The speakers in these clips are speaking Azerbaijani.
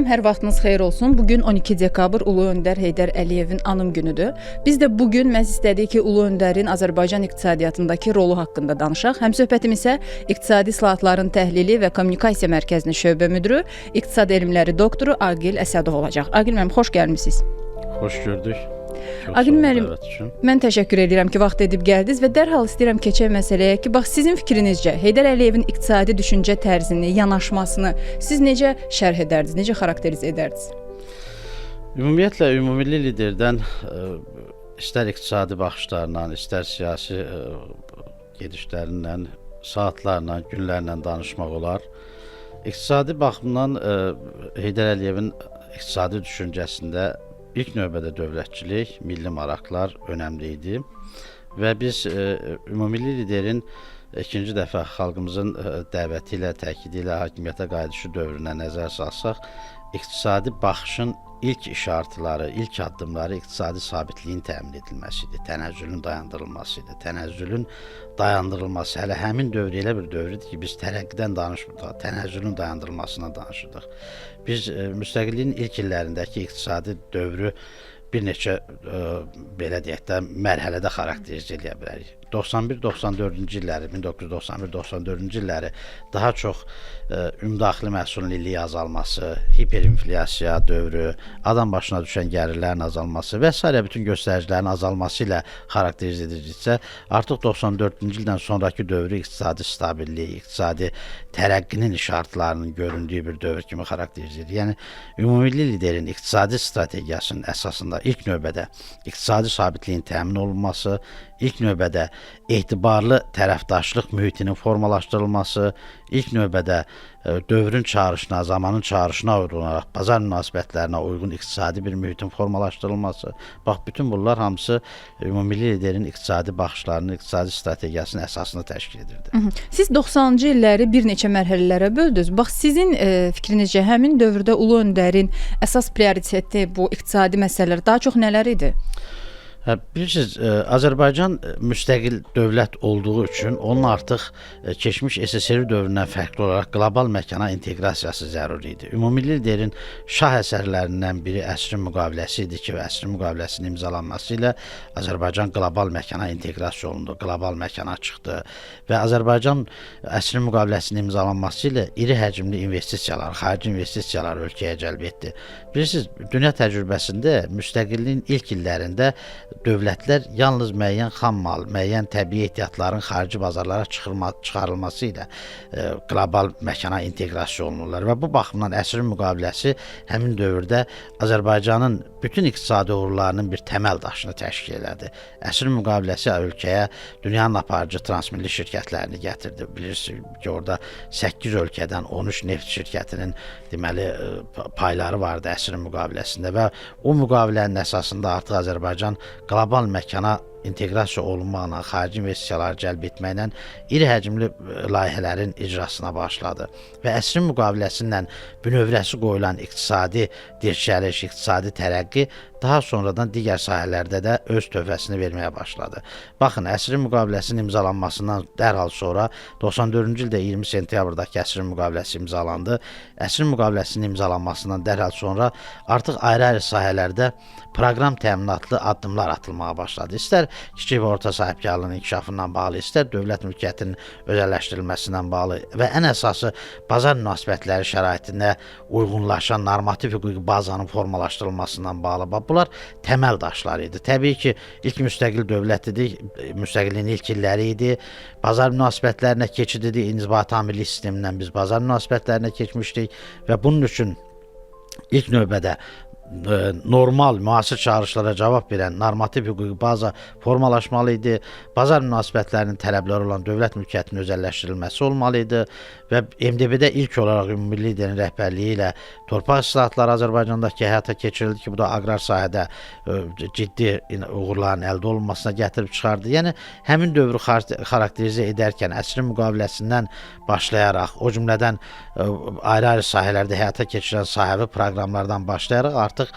Salam, hər vaxtınız xeyir olsun. Bugün 12 dekabr Ulu Öndər Heydər Əliyevin anım günüdür. Biz də bugün məhz istədik ki, Ulu Öndərin Azərbaycan iqtisadiyyatındakı rolu haqqında danışaq. Həmsöhbətim isə İqtisadi İslahatların Təhlili və Kommunikasiya Mərkəzinin şöbə müdürü, İqtisad elmləri doktoru Aqil Əsədov olacaq. Aqil müəllim, xoş gəlmisiniz. Xoş gördük. Aqil müəllim, mən təşəkkür edirəm ki, vaxt edib gəldiniz və dərhal istəyirəm keçək məsələyə ki, bax sizin fikrinizcə Heydər Əliyevin iqtisadi düşüncə tərzini, yanaşmasını siz necə şərh edərdiniz, necə xarakterizə edərdiniz? Ümumiyyətlə, ümumilli liderdən istər iqtisadi baxışlarla, istər siyasi gedişlərindən, saatlarla, günlərlə danışmaq olar. İqtisadi baxımdan Heydər Əliyevin iqtisadi düşüncəsində İlk növbədə dövlətçilik, milli maraqlar önəmli idi və biz ümumilli liderin ikinci dəfə xalqımızın dəvəti ilə, təkidi ilə hakimiyyətə qayıdışı dövrünə nəzər salsaq, iqtisadi baxışın ilk işartıları, ilk addımları iqtisadi sabitliyin təmin edilməsi idi, tənəzzülün dayandırılması idi. Tənəzzülün dayandırılması hələ həmin dövr elə bir dövrdür ki, biz tərəqqidən danışmırdıq, tənəzzülün dayandırılmasına danışırdıq. Biz müstəqilliyin ilk illərindəki iqtisadi dövrü bir neçə belə deyək də mərhələdə xarakterizə edə bilərik. 91-94-cü illəri, 1991-94-cü illəri daha çox ümumdaxili məhsulun illik azalması, hiperinflyasiya dövrü, adam başına düşən gəlirlərin azalması və s. bütün göstəricilərin azalması ilə xarakterizə edildikcə, artıq 94-cü ildən sonraki dövrü iqtisadi stabillik, iqtisadi tərəqqinin işarətlərinin göründüyü bir dövr kimi xarakterizə edir. Yəni, ümumilli liderin iqtisadi strategiyasının əsasında ilk növbədə iqtisadi sabitliyin təmin olunması, ilk növbədə etibarlı tərəfdaşlıq mühitinin formalaşdırılması, ilk növbədə dövrün çağırışına, zamanın çağırışına uyğun bazar münasibətlərinə uyğun iqtisadi bir mühitin formalaşdırılması. Bax, bütün bunlar hamısı ümumilli liderin iqtisadi baxışlarının, iqtisadi strategiyasının əsasını təşkil edirdi. Siz 90-cı illəri bir neçə mərhələlərə böldünüz. Bax, sizin fikrinizcə həmin dövrdə Ulu Öndərin əsas prioriteti bu iqtisadi məsələlər daha çox nələr idi? Bilirsiniz, Azərbaycan müstəqil dövlət olduğu üçün onun artıq keçmiş SSR dövründən fərqli olaraq qlobal məkana inteqrasiyası zəruri idi. Ümumilli liderin şah əsərlərindən biri əsrin müqaviləsi idi ki, və əsrin müqaviləsinin imzalanması ilə Azərbaycan qlobal məkana inteqrasiya olundu, qlobal məkana çıxdı və Azərbaycan əsrin müqaviləsinin imzalanması ilə iri həcmli investisiyalar, xarici investisiyalar ölkəyə cəlb etdi. Bilirsiniz, dünya təcrübəsində müstəqilliyin ilk illərində dövlətlər yalnız müəyyən xam mal, müəyyən təbii ehtiyatların xarici bazarlara çıxarılması ilə qlobal məkana inteqrasiya olunurlar və bu baxımdan əsrin müqaviləsi həmin dövrdə Azərbaycanın bütün iqtisadi uğurlarının bir təməl daşını təşkil elədi. Əsrin müqaviləsi ölkəyə dünyanın aparıcı transmilli şirkətlərini gətirdi. Bilirsiniz ki, orada 8 ölkədən 13 neft şirkətinin deməli payları vardı əsrin müqaviləsində və o müqavilənin əsasında artıq Azərbaycan qlobal məkana inteqrasiya olunmaqla, xarici investisiyaları cəlb etməklə iri həcmli layihələrin icrasına başladı və əsrin müqaviləsindən bünövrəsi qoyulan iqtisadi dirçəliş, iqtisadi tərəqqi daha sonradan digər sahələrdə də öz töhfəsini verməyə başladı. Baxın, əsrin müqaviləsinin imzalanmasından dərhal sonra 94-cü ildə 20 sentyabrdakı əsrin müqaviləsi imzalandı. Əsrin müqaviləsinin imzalanmasından dərhal sonra artıq ayrı-ayrı sahələrdə proqram təminatlı addımlar atılmağa başladı. İstər kiçik və orta sahibkarlığın inkişafından bağlı, istər dövlət mülkiyyətinin özəlləşdirilməsindən bağlı və ən əsası bazar münasibətləri şəraitində uyğunlaşan normativ hüquqi bazanın formalaşdırılmasından bağlı. Bunlar təməl daşları idi. Təbii ki, ilk müstəqil dövlət idik, müstəqilliyin ilk illəri idi. Bazar münasibətlərinə keçid idi, inzibati amirlik sistemindən biz bazar münasibətlərinə keçmişdik və bunun üçün ilk növbədə normal, müasir çağırışlara cavab verən normativ hüquqi baza formalaşmalı idi. Bazar münasibətlərinin tələbləri olan dövlət mülkiyyətinin özəlləşdirilməsi olmalı idi və MDB-də ilk olaraq ümumilli liderin rəhbərliyi ilə torpaq islahatları Azərbaycandakı həyata keçirildi ki, bu da aqrar sahədə ciddi uğurların əldə olunmasına gətirib çıxardı. Yəni, həmin dövrü xarakterizə edərkən əsrin müqaviləsindən başlayaraq, o cümlədən ayrı-ayrı sahələrdə həyata keçirilən sahəvi proqramlardan başlayaraq artıq artıq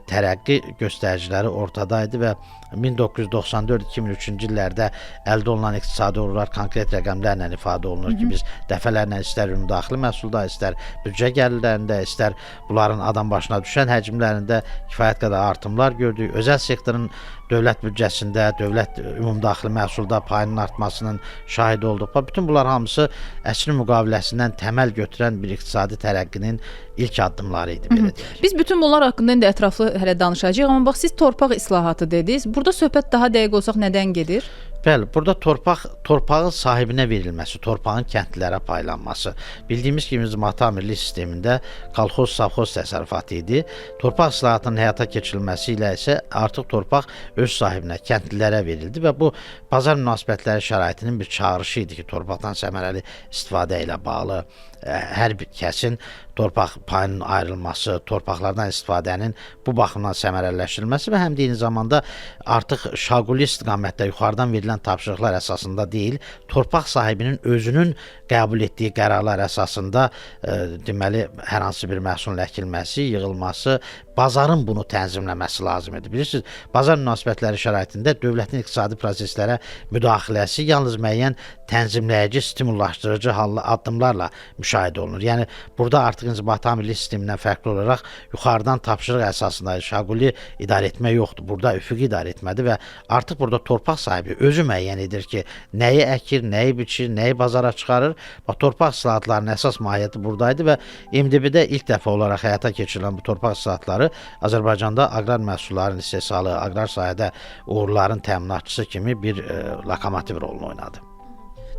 tərəqqi göstəriciləri ortadaydı və 1994-2003-cü illərdə əldə olunan iqtisadi uğurlar konkret rəqəmlərlə ifadə olunur ki, biz dəfələrlə istər ümumdaxili məhsulda, istər büdcə gəlirlərində, istər bunların adam başına düşən həcmlərində kifayət qədər artımlar gördük. Özəl sektorun dövlət büdcəsində, dövlət ümumdaxili məhsulda payının artmasının şahidi olduq. Bütün bunlar hamısı əsrin müqaviləsindən təməl götürən bir iqtisadi tərəqqinin ilk addımları idi, belə deyək. Biz bütün bunlar haqqında indi ətraflı hələ danışacağıq, amma bax siz torpaq islahatı dediniz. Burada söhbət daha dəqiq olsaq nədən gedir? Bəli, burada torpağın sahibinə verilməsi, torpağın kəndlilərə paylanması. Bildiyimiz kimi bizim ata milli sistemində kolxoz, savxoz təsərrüfatı idi. Torpaq islahatının həyata keçirilməsi ilə isə artıq torpaq öz sahibinə, kəndlilərə verildi və bu bazar münasibətləri şəraitinin bir çağırışı idi ki, torpaqdan səmərəli istifadə ilə bağlı hər bir kəsin torpaq payının ayrılması, torpaqlardan istifadənin bu baxımdan səmərəliləşdirilməsi və həm də eyni zamanda artıq şaquli istiqamətdə yuxarıdan verilən tapşırıqlar əsasında deyil, torpaq sahibinin özünün qəbul etdiyi qərarlar əsasında deməli hər hansı bir məhsulun əkilməsi, yığılması, bazarın bunu tənzimləməsi lazım idi. Bilirsiniz, bazar münasibətləri şəraitində dövlətin iqtisadi proseslərə müdaxiləsi yalnız müəyyən tənzimləyici, stimullaşdırıcı addımlarla müşahidə olunur. Yəni burada artıq inzibati milli sistemindən fərqli olaraq yuxarıdan tapşırıq əsasında şaquli idarə etmə yoxdur. Burada üfüqi idarə etmədir və artıq burada torpaq sahibi özü müəyyən edir ki, nəyi əkir, nəyi biçir, nəyi bazara çıxarır. Torpaq islahatlarının əsas mahiyyəti buradaydı və MDB-də ilk dəfə olaraq həyata keçirilən bu torpaq islahatları Azərbaycanda aqrar məhsulların istehsalı, aqrar sahədə uğurların təminatçısı kimi bir lokomotiv rolunu oynadı.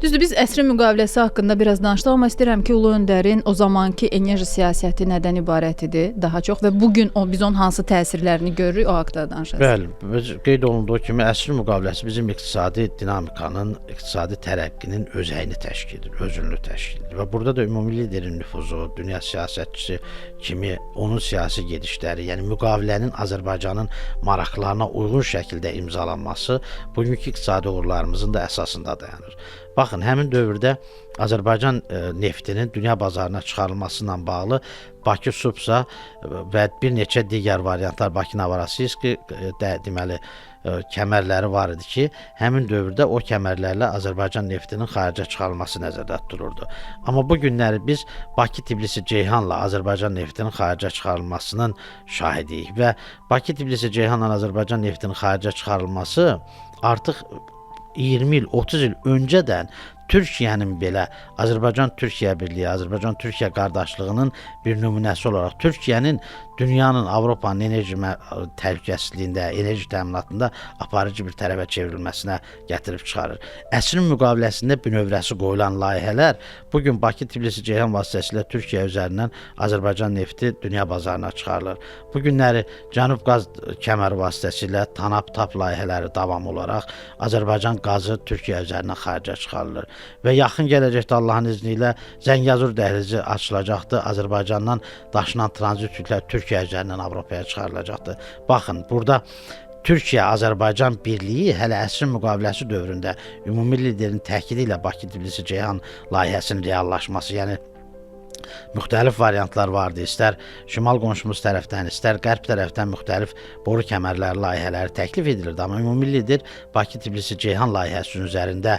Düzdür, biz əsrin müqaviləsi haqqında biraz danışdıq, amma istəyirəm ki, Ulu Öndərin o zamanki enerji siyasəti nədən ibarət idi daha çox və bugün biz onun hansı təsirlərini görürük, o haqqda danışacağıq. Bəli, qeyd olunduğu kimi əsrin müqaviləsi bizim iqtisadi dinamikanın, iqtisadi tərəqqinin özəyini təşkil edir, özünlüyü təşkil edir və burada da ümumi liderin nüfuzu, dünya siyasətçisi kimi onun siyasi gedişləri, yəni müqavilənin Azərbaycanın maraqlarına uyğun şəkildə imzalanması bugünkü iqtisadi uğurlarımızın da əsasında dayanır. Baxın, həmin dövrdə Azərbaycan neftinin dünya bazarına çıxarılması ilə bağlı Bakı Subsa və bir neçə digər variantlar, Bakı Novorosiyski deməli kəmərləri var idi ki, həmin dövrdə o kəmərlərlə Azərbaycan neftinin xaricə çıxarılması nəzərdə tutulurdu. Amma bu günləri biz Bakı Tbilisi Ceyhanla Azərbaycan neftinin xaricə çıxarılmasının şahidiyik və Bakı Tbilisi Ceyhanla Azərbaycan neftinin xaricə çıxarılması artıq 20 il, 30 il öncədən Türkiyənin belə Azərbaycan-Türkiyə birliyi, Azərbaycan-Türkiyə qardaşlığının bir nümunəsi olaraq Türkiyənin dünyanın, Avropanın enerji təhlükəsizliyində, enerji təminatında aparıcı bir tərəfə çevrilməsinə gətirib çıxarır. Əsrin müqaviləsində bünövrəsi qoyulan layihələr bugün Bakı Tbilisi Ceyhan vasitəsilə Türkiyə üzərindən Azərbaycan nefti dünya bazarına çıxarılır. Bu günləri Cənub qaz kəməri vasitəsilə TANAP-TAP layihələri davam olaraq Azərbaycan qazı Türkiyə üzərindən xaricə çıxarılır. Və yaxın gələcəkdə Allahın izni ilə Zəngəzur dəhlizi açılacaqdır. Azərbaycandan daşınan tranzit yüklər Türkiyə üzərindən Avropaya çıxarılacaqdır. Baxın, burada Türkiyə-Azərbaycan birliyi hələ əsrin müqaviləsi dövründə ümumi liderin təkidi ilə Bakı Tbilisi Ceyhan layihəsinin reallaşması, yəni müxtəlif variantlar vardı. İstər şimal qonşumuz tərəfdən, istər qərb tərəfdən müxtəlif boru kəmərləri layihələri təklif edilirdi. Amma ümumi lider Bakı Tbilisi Ceyhan layihəsinin üzərində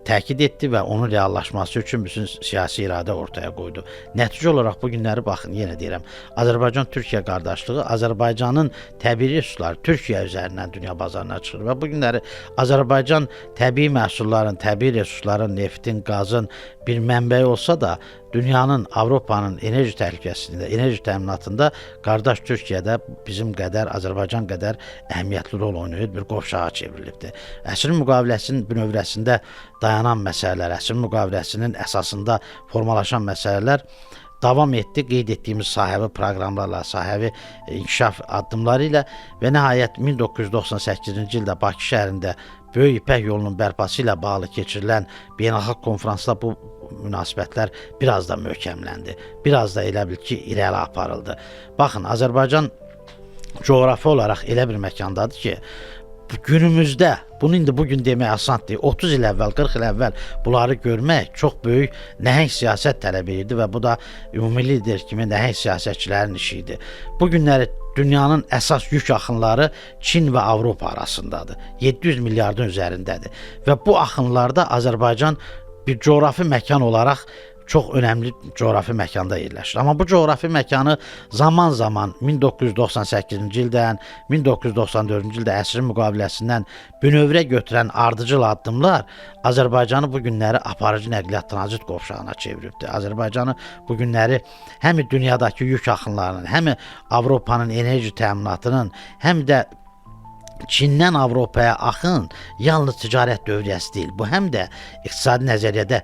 təkid etdi və onun reallaşması üçün bütün siyasi iradə ortaya qoydu. Nəticə olaraq bu günləri baxın, yenə deyirəm, Azərbaycan-Türkiyə qardaşlığı Azərbaycanın təbii resursları Türkiyə üzərindən dünya bazarına çıxır və bu günləri Azərbaycan təbii məhsulların, təbii resursların, neftin, qazın bir mənbəyi olsa da dünyanın, Avropanın enerji təhlükəsizliyində, enerji təminatında qardaş Türkiyədə bizim qədər, Azərbaycan qədər əhəmiyyətli rol oynayır, bir qovşağa çevrilibdir. Əsrin müqaviləsinin bünövrəsində dayanan məsələlər, əsrin müqaviləsinin əsasında formalaşan məsələlər davam etdi, qeyd etdiyimiz sahəvi proqramlarla, sahəvi inkişaf addımları ilə və nəhayət 1998-ci ildə Bakı şəhərində Böyük İpək yolunun bərpası ilə bağlı keçirilən beynəlxalq konfransda bu münasibətlər biraz da möhkəmləndi. Biraz da elə bil ki, irəli aparıldı. Baxın, Azərbaycan coğrafi olaraq elə bir məkandadır ki, günümüzdə, bunu indi bugün demək asandır, 30 il əvvəl, 40 il əvvəl bunları görmək çox böyük nəhəng siyasət tələb edirdi və bu da ümumi lider kimi nəhəng siyasətçilərin işi idi. Bu günləri dünyanın əsas yük axınları Çin və Avropa arasındadır. 700 milyardın üzərindədir. Və bu axınlarda Azərbaycan bir coğrafi məkan olaraq çox önəmli coğrafi məkanda yerləşir. Amma bu coğrafi məkanı zaman-zaman 1998-ci ildən 1994-cü ildə əsrin müqaviləsindən bünövrə götürən ardıcıl addımlar Azərbaycanı bu günləri aparıcı nəqliyyat tranzit qovşağına çeviribdir. Azərbaycanı bu günləri həm dünyadakı yük axınlarının, həm Avropanın enerji təminatının, həm də Çindən Avropaya axın yalnız ticarət dövriyyəsi deyil. Bu həm də iqtisadi nəzəriyyədə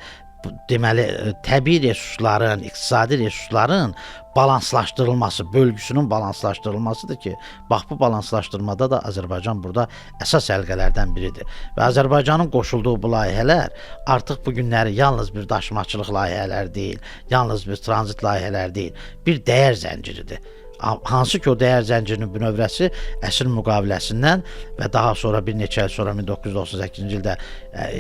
deməli təbii resursların, iqtisadi resursların balanslaşdırılması, bölgüsünün balanslaşdırılmasıdır ki, bax bu balanslaşdırmada da Azərbaycan burada əsas əlqələrdən biridir. Və Azərbaycanın qoşulduğu bu layihələr artıq bu günləri yalnız bir daşımaçılıq layihələri deyil, yalnız bir tranzit layihələri deyil, bir dəyər zənciridir. Hansı ki o dəyər zəncirinin bünövrəsi əsrin müqaviləsindən və daha sonra bir neçə il sonra 1998-ci ildə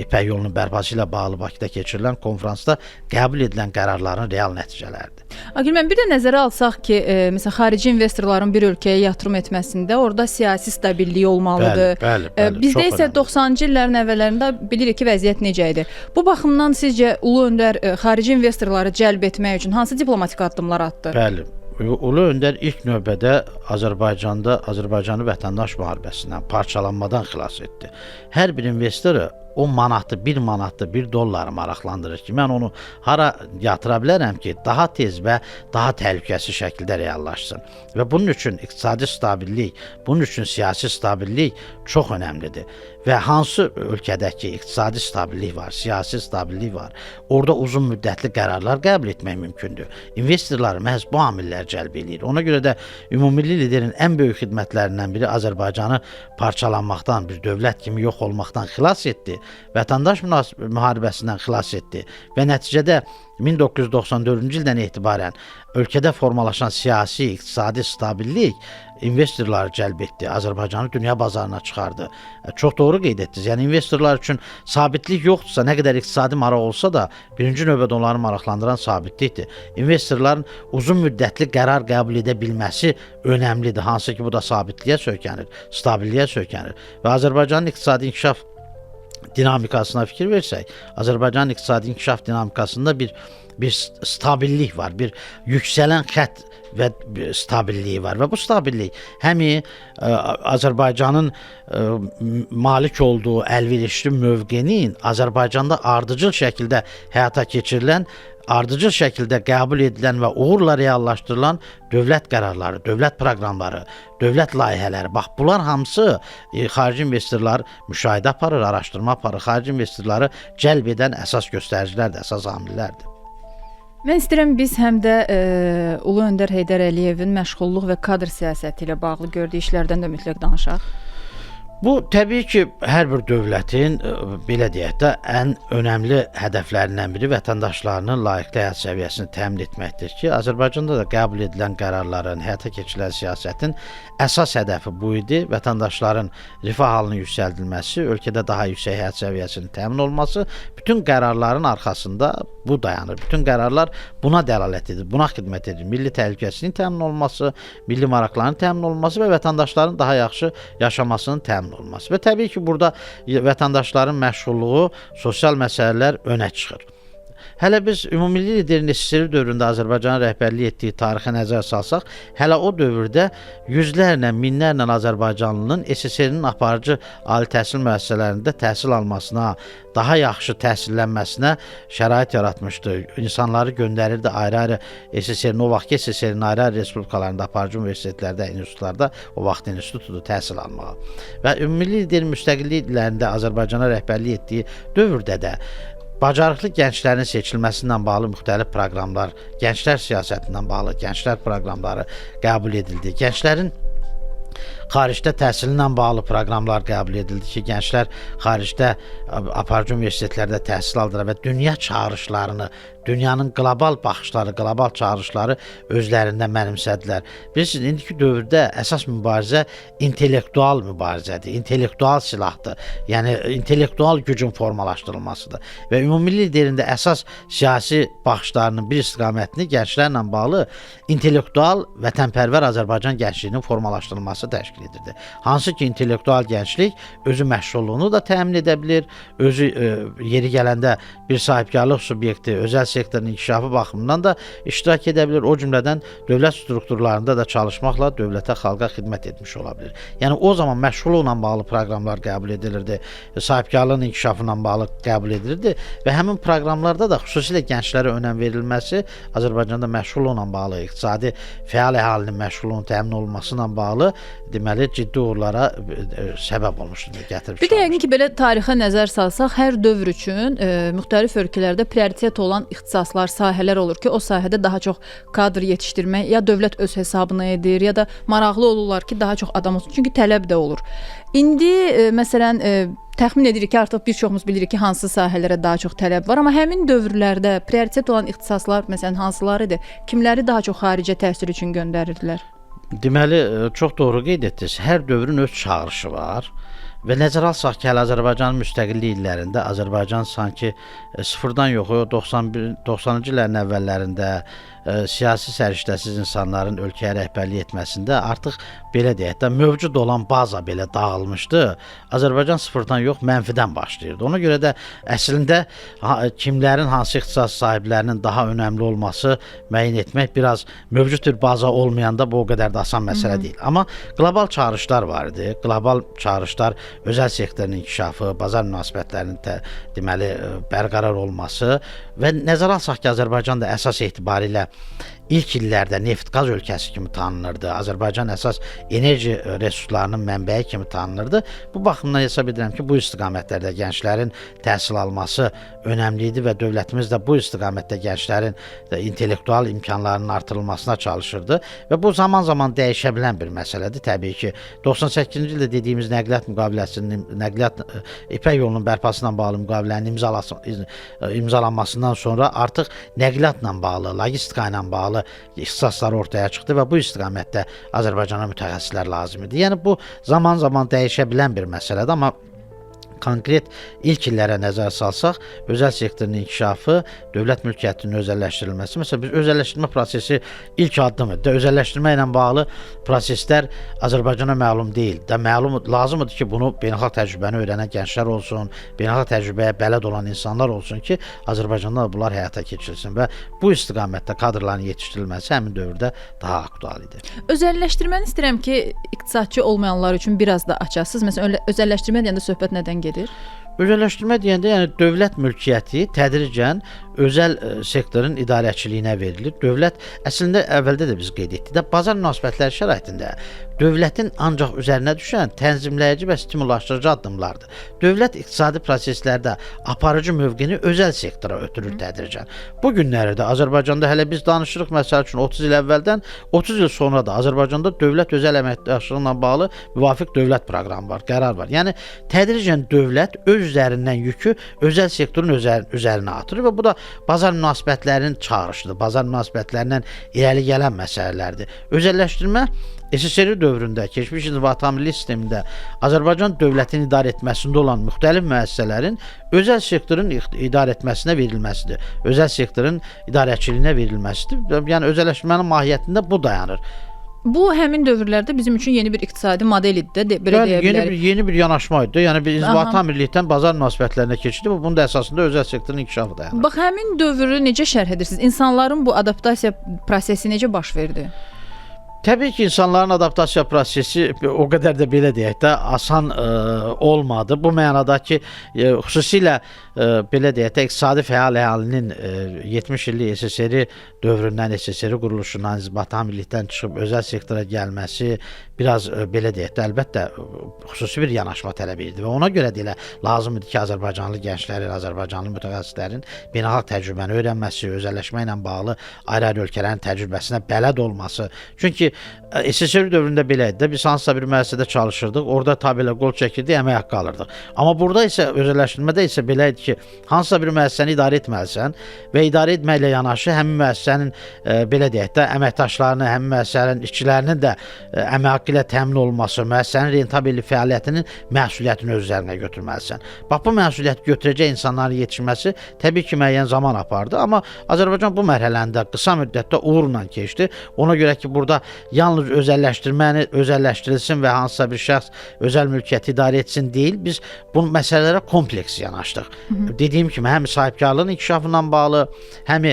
İpək yolunun bərpası ilə bağlı Bakıda keçirilən konfransda qəbul edilən qərarların real nəticələridir. Agil müəllim, bir də nəzərə alsaq ki, məsələn xarici investorların bir ölkəyə yatırım etməsində orada siyasi stabillik olmalıdır. Bəli, bizdə isə 90-cı illərin əvvəllərində bilirik ki, vəziyyət necə idi. Bu baxımdan sizcə Ulu Öndər xarici investorları cəlb etmək üçün hansı diplomatik addımlar atdı? Bəli. Ulu Öndər ilk növbədə Azərbaycanı vətəndaş müharibəsindən, parçalanmadan xilas etdi. Hər bir investoru 10 manatı, 1 manatı, 1 dolları maraqlandırır ki, mən onu hara yatıra bilərəm ki, daha tez və daha təhlükəsiz şəkildə reallaşsın. Və bunun üçün iqtisadi stabillik, bunun üçün siyasi stabillik çox önəmlidir. Və hansı ölkədəki iqtisadi stabillik var, siyasi stabillik var, orada uzun müddətli qərarlar qəbul etmək mümkündür. İnvestorlar məhz bu amillər cəlb edir. Ona görə də ümumilli liderin ən böyük xidmətlərindən biri Azərbaycanı parçalanmaqdan, bir dövlət kimi yox olmaqdan xilas etdi, vətəndaş müharibəsindən xilas etdi və nəticədə 1994-cü ildən etibarən ölkədə formalaşan siyasi, iqtisadi stabillik investorları cəlb etdi, Azərbaycanı dünya bazarına çıxardı. Çox doğru qeyd etdiniz. Yəni investorlar üçün sabitlik yoxdursa, nə qədər iqtisadi maraq olsa da, birinci növbədə onları maraqlandıran sabitlikdir. İnvestorların uzun müddətli qərar qəbul edə bilməsi önəmlidir, hansı ki bu da sabitliyə söykənir, stabilliyə söykənir. Və Azərbaycanın iqtisadi inkişaf dinamikasına fikir versək, Azərbaycanın iqtisadi inkişaf dinamikasında bir stabillik var, bir yüksələn xətt və stabilliyi var və bu stabillik həm Azərbaycanın malik olduğu əlverişli mövqenin Azərbaycanda ardıcıl şəkildə həyata keçirilən, ardıcıl şəkildə qəbul edilən və uğurla reallaşdırılan dövlət qərarları, dövlət proqramları, dövlət layihələri, bax bunlar hamısı xarici investorlar müşahidə aparır, araşdırma aparır, xarici investorları cəlb edən əsas göstəricilərdir, əsas amillərdir. Mən istəyirəm biz həm də Ulu Öndər Heydər Əliyevin məşğulluq və kadr siyasəti ilə bağlı gördüyü işlərdən də mütləq danışaq. Bu təbii ki, hər bir dövlətin belə deyək də ən önəmli hədəflərindən biri vətəndaşlarının layiqli həyat səviyyəsini təmin etməkdir ki, Azərbaycanda da qəbul edilən qərarların, həyata keçirilən siyasətin əsas hədəfi bu idi. Vətəndaşların rifah halının yüksəldilməsi, ölkədə daha yüksək həyat səviyyəsinin təmin olması, bütün qərarların arxasında bu dayanır. Bütün qərarlar buna dəlalət edir, buna xidmət edir. Milli təhlükəsizliyin təmin olunması, milli maraqların təmin olunması və vətəndaşların daha yaxşı yaşamasının təmin olunması. Və təbii ki, burada vətəndaşların məşğulluğu, sosial məsələlər önə çıxır. Hələ biz ümumilli liderin SSR dövründə Azərbaycanın rəhbərlik etdiyi tarixə nəzər salsaq, hələ o dövrdə yüzlərlə, minlərlə Azərbaycanlının SSR-nin aparıcı ali təhsil müəssisələrində təhsil almasına, daha yaxşı təhsillənməsinə şərait yaratmışdı. İnsanları göndərirdi ayrı-ayrı SSR-in, o vaxtki SSR-in ayrı-ayrı respublikalarında, aparıcı universitetlərdə, institutlarda, o vaxt institutudur, təhsil almağa. Və ümumilli liderin müstəqillik illərində Azərbaycana rəhbərlik etdiyi dövrdə də bacarıqlı gənclərin seçilməsindən bağlı müxtəlif proqramlar, gənclər siyasətindən bağlı gənclər proqramları qəbul edildi. Gənclərin xaricdə təhsillə bağlı proqramlar qəbul edildi ki, gənclər xaricdə aparıcı universitetlərdə təhsil aldılar və dünya çağırışlarını, dünyanın qlobal baxışları, qlobal çağırışları özlərində mənimsədilər. Bilirsiniz, indiki dövrdə əsas mübarizə intellektual mübarizədir, intellektual silahdır. Yəni intellektual gücün formalaşdırılmasıdır və ümumilli liderində əsas siyasi baxışlarının bir istiqamətini gənclərlə bağlı intellektual vətənpərvər Azərbaycan gəncliyinin formalaşdırılması təşkil edirdi. Hansı ki, intellektual gənclik özü məşğulluğunu da təmin edə bilir, özü yeri gələndə bir sahibkarlıq subyekti, özəl sektorun inkişafı baxımından da iştirak edə bilir. O cümlədən dövlət strukturlarında da çalışmaqla dövlətə, xalqa xidmət etmiş ola bilir. Yəni o zaman məşğulluqla bağlı proqramlar qəbul edilirdi, sahibkarlığın inkişafı ilə bağlı qəbul edilirdi və həmin proqramlarda da xüsusilə gənclərə önəm verilməsi Azərbaycanda məşğulluqla bağlı, iqtisadi fəal əhalinin məşğulluğunun təmin olunması ilə bağlı deməli ciddi uğurlara səbəb olmuşdur, gətirib. Bir də yəqin ki, belə tarixə nəzər salsaq, hər dövr üçün müxtəlif ölkələrdə prioritet olan ixtisaslar, sahələr olur ki, o sahədə daha çox kadr yetişdirmək ya dövlət öz hesabına edir, ya da maraqlı olurlar ki, daha çox adam olsun. Çünki tələb də olur. İndi məsələn təxmin edirik ki, artıq bir çoxumuz bilirik ki, hansı sahələrə daha çox tələb var, amma həmin dövrlərdə prioritet olan ixtisaslar məsələn hansılarıdır? Kimləri daha çox xaricə təhsil üçün göndərirdilər? Deməli, çox doğru qeyd etdiniz. Hər dövrün öz çağırışı var. Və nəzərə alsaq ki, Azərbaycanın müstəqillik illərində Azərbaycan sanki sıfırdan yox, 90-cı illərin əvvəllərində siyasi səriştəsiz insanların ölkəyə rəhbərlik etməsində artıq belə deyək də mövcud olan baza belə dağılmışdı. Azərbaycan sıfırdan yox, mənfidən başlayırdı. Ona görə də əslində kimlərin, hansı ixtisas sahiblərinin daha önəmli olması müəyyən etmək biraz mövcud bir baza olmayanda bu o qədər də asan məsələ deyil. Amma qlobal çağırışlar var idi. Qlobal çağırışlar özəl sektorun inkişafı, bazar münasibətlərinin deməli bərqərar olması və nəzərə alsaq ki, Azərbaycan da əsas etibarilə İlk illərdə neft-qaz ölkəsi kimi tanınırdı. Azərbaycan əsas enerji resurslarının mənbəyi kimi tanınırdı. Bu baxımdan hesab edirəm ki, bu istiqamətlərdə gənclərin təhsil alması önəmli idi və dövlətimiz də bu istiqamətdə gənclərin intellektual imkanlarının artırılmasına çalışırdı və bu zaman-zaman dəyişə bilən bir məsələdir. Təbii ki, 98-ci ildə dediyimiz nəqliyyat müqaviləsinin, İpək yolunun bərpasına bağlı müqavilənin imzalanmasından sonra artıq nəqliyyatla bağlı, logistika ilə bağlı ixtisaslar ortaya çıxdı və bu istiqamətdə Azərbaycana mütəxəssislər lazım idi. Yəni bu zaman-zaman dəyişə bilən bir məsələdir, amma konkret ilk illərə nəzər salsaq, özəl sektorun inkişafı, dövlət mülkiyyətinin özəlləşdirilməsi, məsələn, biz özəlləşdirmə prosesi ilk addımdır. Özəlləşdirmə ilə bağlı proseslər Azərbaycana məlum deyil. Lazımdır ki, bunu beynəlxalq təcrübəni öyrənən gənclər olsun, beynəlxalq təcrübəyə bələd olan insanlar olsun ki, Azərbaycanda bunlar həyata keçirilsin və bu istiqamətdə kadrların yetişdirilməsi həmin dövrdə daha aktual idi. Özəlləşdirməni istəyirəm ki, iqtisadçı olmayanlar üçün biraz da açasınız. Məsələn, özəlləşdirmə deyəndə söhbət nədən gedir? Özəlləşdirmə deyəndə, yəni dövlət mülkiyyəti tədricən özəl sektorun idarəçiliyinə verilir. Dövlət əslində əvvəldə də biz qeyd etdik də bazar münasibətləri şəraitində dövlətin ancaq üzərinə düşən tənzimləyici və stimullaşdırıcı addımlardır. Dövlət iqtisadi proseslərdə aparıcı mövqeni özəl sektora ötürür tədricən. Bu günlərdə Azərbaycanda hələ biz danışırıq məsəl üçün 30 il əvvəldən 30 il sonra da Azərbaycanda dövlət özəl əməkdaşlığı ilə bağlı müvafiq dövlət proqramı var, qərar var. Yəni tədricən dövlət öz üzərindən yükü özəl sektorun üzərinə atır və bu da bazar münasibətlərinin çağrışıdır. Bazar münasibətlərindən irəli gələn məsələlərdir. Özəlləşdirmə SSR dövründə, keçmiş inzibati milli sistemində Azərbaycan dövlətinin idarə etməsində olan müxtəlif müəssisələrin özəl sektorun idarə etməsinə verilməsidir. Özəl sektorun idarəçiliyinə verilməsidir. Yəni özəlləşdirmənin mahiyyətində bu dayanır. Bu həmin dövrlərdə bizim üçün yeni bir iqtisadi model idi də, belə deyə bilərik. Yeni bir yanaşma idi. Yəni bir inzibati amirlikdən bazar münasibətlərinə keçidi və bunun da əsasında özəl sektorun inkişafı dayanır. Bax, həmin dövrü necə şərh edirsiniz? İnsanların bu adaptasiya prosesi necə baş verdi? Təbii ki, insanların adaptasiya prosesi o qədər də belə deyək də asan olmadı. Bu mənada ki, xüsusilə belə deyək də iqtisadi fəal əhalinin 70 illik SSR dövründən, SSR quruluşundan, batamillikdən çıxıb özəl sektora gəlməsi biraz belə deyək də, əlbəttə xüsusi bir yanaşma tələb edirdi və ona görə də elə lazım idi ki, Azərbaycanlı gənclərin, Azərbaycanlı mütəxəssislərin beynəlxalq təcrübəni öyrənməsi, özəlləşmə ilə bağlı ayrı-ayrı ölkələrin təcrübəsinə bələd olması. Çünki SSR dövründə belə idi də, biz hansısa bir müəssisədə çalışırdıq, orada tabelə qol çəkirdik, əmək haqqı alırdıq. Amma burada isə özəlləşdirmədə isə belə idi ki, hansısa bir müəssisəni idarə etməlisən və idarə etməklə yanaşı həmin müəssisənin belə deyək də, əməkdaşlarını, həmin müəssisənin işçilərinin də əmək haqqı ilə təmin olunması, müəssisənin rentabelli fəaliyyətinin məsuliyyətini öz üzərinə götürməlisən. Bax, bu məsuliyyəti götürəcək insanların yetişməsi təbii ki, müəyyən zaman apardı, amma Azərbaycan bu mərhələni qısa müddətdə uğurla keçdi. Ona görə ki, burada yalnız özəlləşdirilsin və hansısa bir şəxs özəl mülkiyyəti idarə etsin deyil, biz bu məsələlərə kompleks yanaşdıq. Dediyim kimi, həm sahibkarlığın inkişafından bağlı, həm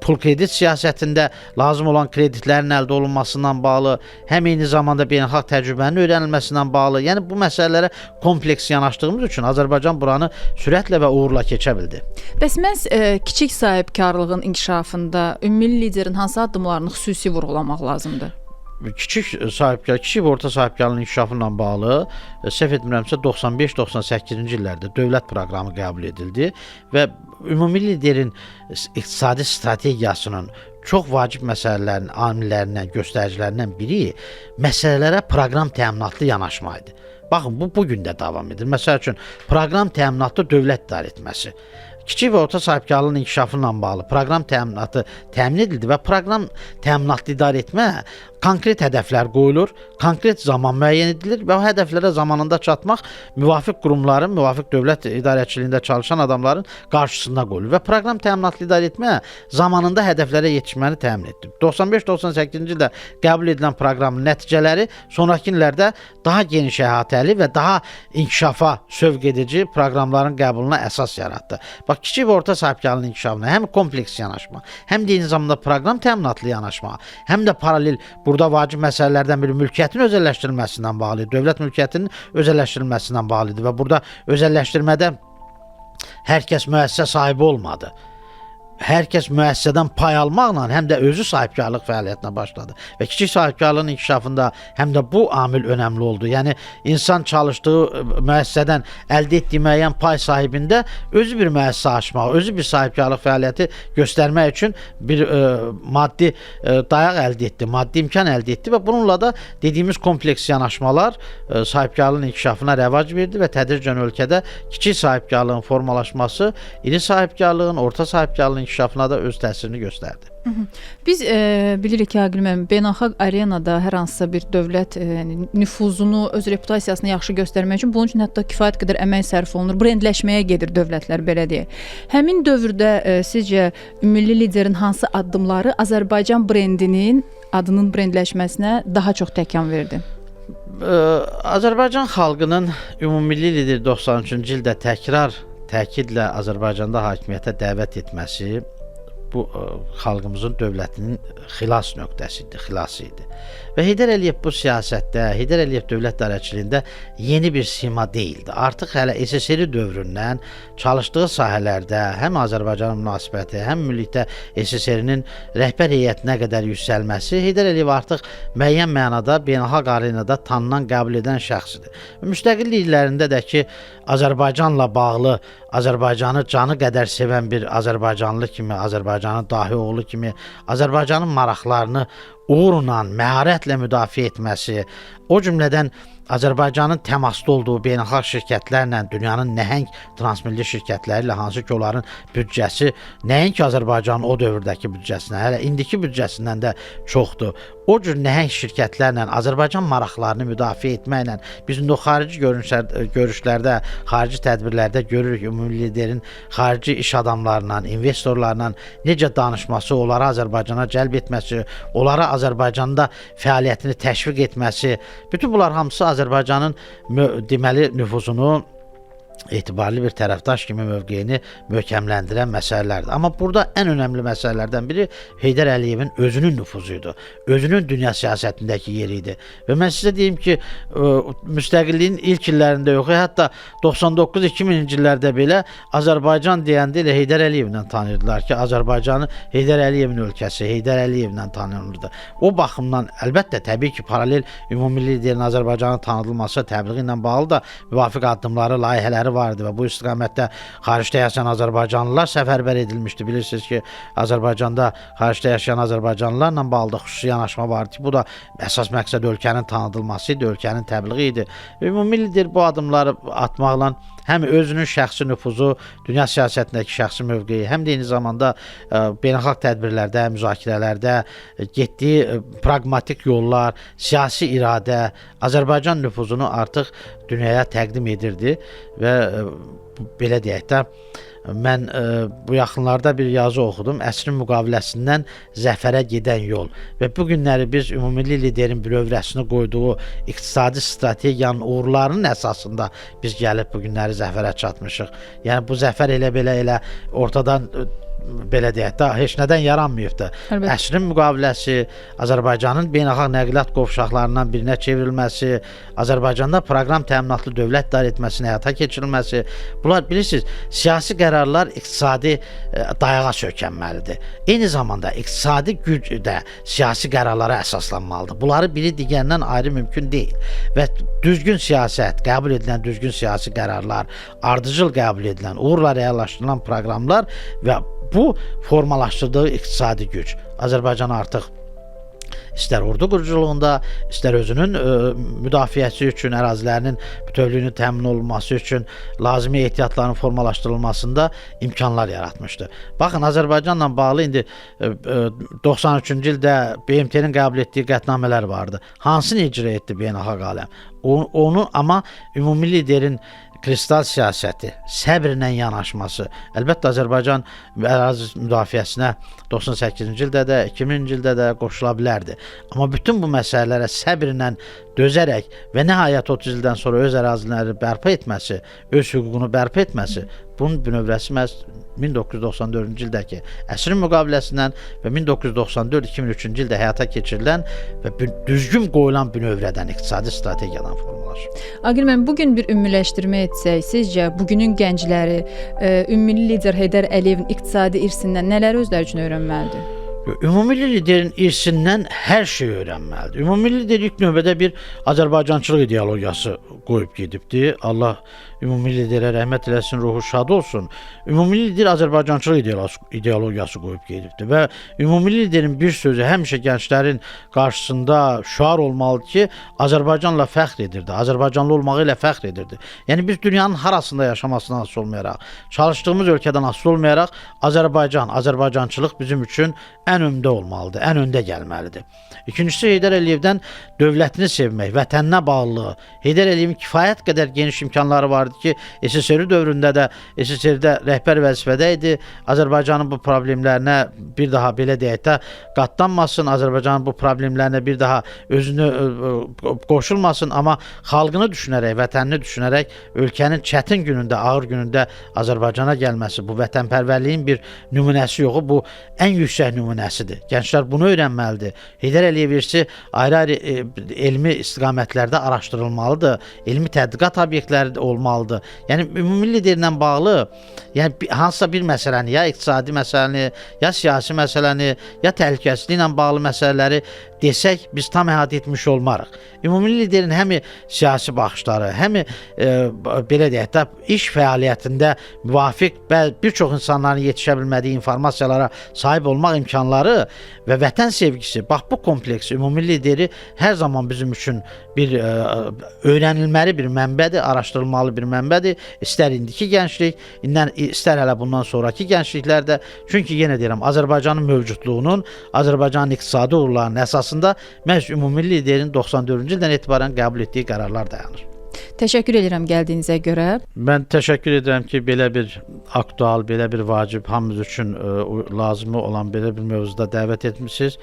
pul kredit siyasətində lazım olan kreditlərin əldə olunmasından bağlı, həm eyni zamanda beynəlxalq təcrübənin öyrənilməsindən bağlı. Yəni bu məsələlərə kompleks yanaşdığımız üçün Azərbaycan buranı sürətlə və uğurla keçə bildi. Bəs məhz kiçik sahibkarlığın inkişafında ümummilli liderin hansı addımlarını xüsusi vurğulamaq lazımdır? Kiçik və orta sahibkarlığın inkişafı ilə bağlı, səhv etmirəmsə 95-98-ci illərdə dövlət proqramı qəbul edildi və ümumi liderin iqtisadi strategiyasının çox vacib məsələlərin amillərindən, göstəricilərindən biri məsələlərə proqram təminatlı yanaşma idi. Baxın, bu gün də davam edir. Məsəl üçün, proqram təminatlı dövlət idarə etməsi. Kiçik və orta sahibkarlığın inkişafı ilə bağlı proqram təminatı təmin edildi və proqram təminatlı idarə etmə konkret hədəflər qoyulur, konkret zaman müəyyən edilir və o hədəflərə zamanında çatmaq müvafiq qurumların, müvafiq dövlət idarəçiliyində çalışan adamların qarşısında qoyulur və proqram təminatlı idarə etmə zamanında hədəflərə yetişməni təmin etdi. 95-98-ci ildə qəbul edilən proqramın nəticələri sonrakı illərdə daha geniş əhatəli və daha inkişafa sövq edici proqramların qəbuluna əsas yaratdı. Bax, kiçik və orta sahibkarlığın inkişafına həm kompleks yanaşma, həm də eyni zamanda proqram təminatlı yanaşma, həm də paralel burada vacib məsələlərdən biri mülkiyyətin özəlləşdirilməsindən bağlı idi, dövlət mülkiyyətinin özəlləşdirilməsindən bağlı idi və burada özəlləşdirmədə hər kəs müəssisə sahibi olmadı. Hər kəs müəssisədən pay almaqla həm də özü sahibkarlıq fəaliyyətinə başladı və kiçik sahibkarlığın inkişafında həm də bu amil önəmli oldu. Yəni, insan çalışdığı müəssisədən əldə etdiyi müəyyən pay sahibində özü bir müəssisə açmaq, özü bir sahibkarlıq fəaliyyəti göstərmək üçün bir maddi dayaq əldə etdi, maddi imkan əldə etdi və bununla da dediyimiz kompleks yanaşmalar sahibkarlığın inkişafına rəvac verdi və tədricən ölkədə kiçik sahibkarlığın formalaşması iri sahibkarlığın, orta sahibkarlığın inkişafına da öz təsirini göstərdi. Biz bilirik ki, Aqil müəllim, beynəlxalq arenada hər hansısa bir dövlət nüfuzunu, öz reputasiyasını yaxşı göstərmək üçün bunun üçün hətta kifayət qədər əmək sərf olunur, brendləşməyə gedir dövlətlər, belə deyək. Həmin dövrdə sizcə milli liderin hansı addımları Azərbaycan brendinin, adının brendləşməsinə daha çox təkan verdi? Azərbaycan xalqının ümumilli lider 93-cü ildə təkidlə Azərbaycanda hakimiyyətə dəvət etməsi bu xalqımızın dövlətinin xilas nöqtəsidir, xilası idi. Və Heydər Əliyev bu siyasətdə, Heydər Əliyev dövlət idarəçiliyində yeni bir sima deyildi. Artıq hələ SSR dövründən çalışdığı sahələrdə həm Azərbaycanın münasibəti, həm mühitdə SSR-nin rəhbər heyətinə qədər yüksəlməsi Heydər Əliyev artıq müəyyən mənada beynəlxalq arenada tanınan, qəbul edən şəxsidir. Müstəqillik illərində də ki, Azərbaycanla bağlı, Azərbaycanı canı qədər sevən bir Azərbaycanlı kimi, Azərbaycanın dahi oğlu kimi, Azərbaycanın maraqlarını uğurla, məharətlə müdafiə etməsi, o cümlədən Azərbaycanın təmasda olduğu beynəlxalq şirkətlərlə, dünyanın nəhəng transmilli şirkətləri ilə, hansı ki, onların büdcəsi nəinki Azərbaycanın o dövrdəki büdcəsinə, hələ indiki büdcəsindən də çoxdur. O cür nəhəng şirkətlərlə, Azərbaycan maraqlarını müdafiə etməklə biz indi o xarici görüşlərdə, xarici tədbirlərdə görürük ümumi liderin xarici iş adamlarla, investorlarla necə danışması, onları Azərbaycana cəlb etməsi, onlara Azərbaycanda fəaliyyətini təşviq etməsi, bütün bunlar hamısı Azərbaycanın deməli nüfuzunu etibarlı bir tərəfdaş kimi mövqeyini möhkəmləndirən məsələlərdir. Amma burada ən önəmli məsələlərdən biri Heydər Əliyevin özünün nüfuzuydu. Özünün dünya siyasətindəki yeri idi. Və mən sizə deyim ki, müstəqilliyin ilk illərində yox, hətta 99-2000-ci illərdə belə Azərbaycan deyəndə elə Heydər Əliyevlə tanıyırdılar ki, Azərbaycanı Heydər Əliyevin ölkəsi, Heydər Əliyevlə tanınırdı. O baxımdan əlbəttə təbii ki, paralel ümumilli liderin Azərbaycanın tanıdılması təbliği ilə bağlı da müvafiq addımları, layihələri vardı və bu istiqamətdə xaricdə yaşayan Azərbaycanlılar səfərbər edilmişdi. Bilirsiniz ki, Azərbaycanda xaricdə yaşayan Azərbaycanlılarla bağlı xüsusi yanaşma vardı ki, bu da əsas məqsəd ölkənin tanıdılması idi, ölkənin təbliği idi. Ümumi lider bu adımları atmaqla həm özünün şəxsi nüfuzu, dünya siyasətindəki şəxsi mövqeyi, həm də eyni zamanda beynəlxalq tədbirlərdə, müzakirələrdə getdiyi praqmatik yollar, siyasi iradə, Azərbaycan nüfuzunu artıq dünyaya təqdim edirdi və belə deyək də, mən bu yaxınlarda bir yazı oxudum. Əsrin müqaviləsindən zəfərə gedən yol və bu günləri biz ümumilli liderin bünövrəsini qoyduğu iqtisadi strategiyanın uğurlarının əsasında biz gəlib bu günləri zəfərə çatmışıq. Yəni bu zəfər elə ortadan belə deyək də, heç nədən yaranmayıbdır. Əsrin müqaviləsi, Azərbaycanın beynəlxalq nəqliyyat qovşaqlarından birinə çevrilməsi, Azərbaycanda proqram təminatlı dövlət idarəetməsinin həyata keçirilməsi, bunlar bilirsiniz, siyasi qərarlar iqtisadi dayağa söykənməlidir. Eyni zamanda iqtisadi güc də siyasi qərarlara əsaslanmalıdır. Bunları biri digərindən ayrı mümkün deyil və düzgün siyasət, qəbul edilən düzgün siyasi qərarlar, ardıcıl qəbul edilən, uğurla reallaşdırılan proqramlar və bu formalaşdırdığı iqtisadi güc Azərbaycan artıq istər ordu quruculuğunda, istər özünün müdafiəsi üçün, ərazilərinin bütövlüyünün təmin olunması üçün lazımi ehtiyatların formalaşdırılmasında imkanlar yaratmışdı. Baxın, Azərbaycanla bağlı indi 93-cü ildə BMT-nin qəbul etdiyi qətnamələr vardı. Hansını icra etdi beynəlxalq aləm? Onu amma ümumi liderin kristal siyasəti, səbrlə yanaşması, əlbəttə Azərbaycan ərazi müdafiəsinə 98-ci ildə də, 2000-ci ildə də qoşula bilərdi. Amma bütün bu məsələlərə səbrlə dözərək və nəhayət 30 ildən sonra öz ərazilərini bərpa etməsi, öz hüququnu bərpa etməsi, bunun bünövrəsi məhz 1994-cü ildəki əsrin müqaviləsindən və 1994-2003-cü ildə həyata keçirilən və düzgün qoyulan bünövrədən, iqtisadi strategiyadan formalaşır. Aqil müəllim, bugün bir ümumiləşdirmə etsək, sizcə bugünün gəncləri ümummilli lider Heydər Əliyevin iqtisadi irsindən nələri özləri üçün öyrənməlidir? Ümumilli liderin irsindən hər şey öyrənməlidir. Ümumilli lider ilk növbədə bir Azərbaycançılıq ideologiyası qoyub gedibdi. Allah ümumilli liderə rəhmət eləsin, ruhu şad olsun. Ümumilli lider Azərbaycançılıq ideologiyası qoyub gedibdi və ümumilli liderin bir sözü həmişə gənclərin qarşısında şüar olmalıdır ki, Azərbaycanla fəxr edirdi, Azərbaycanlı olmağı ilə fəxr edirdi. Yəni biz dünyanın harasında yaşamasından asılı olmayaraq, çalışdığımız ölkədən asılı olmayaraq Azərbaycan, Azərbaycançılıq bizim üçün ən öndə olmalıdır, ən öndə gəlməlidir. İkincisi, Heydər Əliyevdən dövlətini sevmək, vətəninə bağlılığı. Heydər Əliyevin kifayət qədər geniş imkanları vardı ki, SSR dövründə də SSR-də rəhbər vəzifədə idi. Azərbaycanın bu problemlərinə bir daha belə deyək də qatlanmasın, Azərbaycanın bu problemlərinə bir daha özünü qoşulmasın, amma xalqını düşünərək, vətənini düşünərək ölkənin çətin günündə, ağır günündə Azərbaycana gəlməsi, bu vətənpərvərliyin bir nümunəsi yoxu, bu ən yüksək nümunəsidir. Gənclər bunu öyrənməlidir. Heydər Əliyev irsi ayrı-ayrı elmi istiqamətlərdə araşdırılmalıdır. Elmi tədqiqat obyektləri olmalıdır. Yəni ümumi liderlə bağlı, yəni hansısa bir məsələni, ya iqtisadi məsələni, ya siyasi məsələni, ya təhlükəsizliklə bağlı məsələləri desək, biz tam əhatə etmiş olmarıq. Ümumi liderin həm siyasi baxışları, həm belə deyək də iş fəaliyyətində müvafiq və bir çox insanların yetişə bilmədiyi informasiyalara sahib olmaq imkanları və vətən sevgisi, bax bu kompleks ümumi lideri hər zaman bizim üçün bir öyrənilməli bir mənbədir, araşdırılmalı bir mənbədir. İstər indiki gənclik, istər hələ bundan sonraki gəncliklərdə. Çünki yenə deyirəm, Azərbaycanın mövcudluğunun, Azərbaycanın iqtisadi uğurlarının əsasında məhz ümumi liderin 94-cü ildən etibarən qəbul etdiyi qərarlar dayanır. Təşəkkür edirəm gəldiyinizə görə. Mən təşəkkür edirəm ki, belə bir aktual, belə bir vacib, hamımız üçün lazımı olan belə bir mövzuda dəvət etmişsiniz.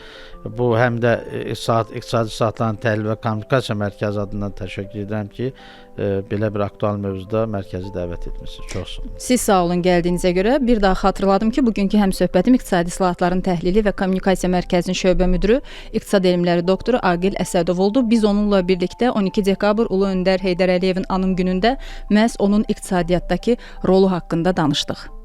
Bu həm də İqtisadi Saatların Təhlil və Kommunikasiya Mərkəzi adından təşəkkür edirəm ki, belə bir aktual mövzuda mərkəzi dəvət etmisiniz. Çox sağ olun. Siz sağ olun gəldiyinizə görə. Bir daha xatırladım ki, bugünkü həmsöhbətim İqtisadi İslahatların Təhlili və Kommunikasiya Mərkəzinin şöbə müdürü, İqtisad elmləri doktoru Aqil Əsədov oldu. Biz onunla birlikdə 12 dekabr Ulu Öndər Heydər Əliyevin anım günündə məhz onun iqtisadiyyatdakı rolu haqqında danışdıq.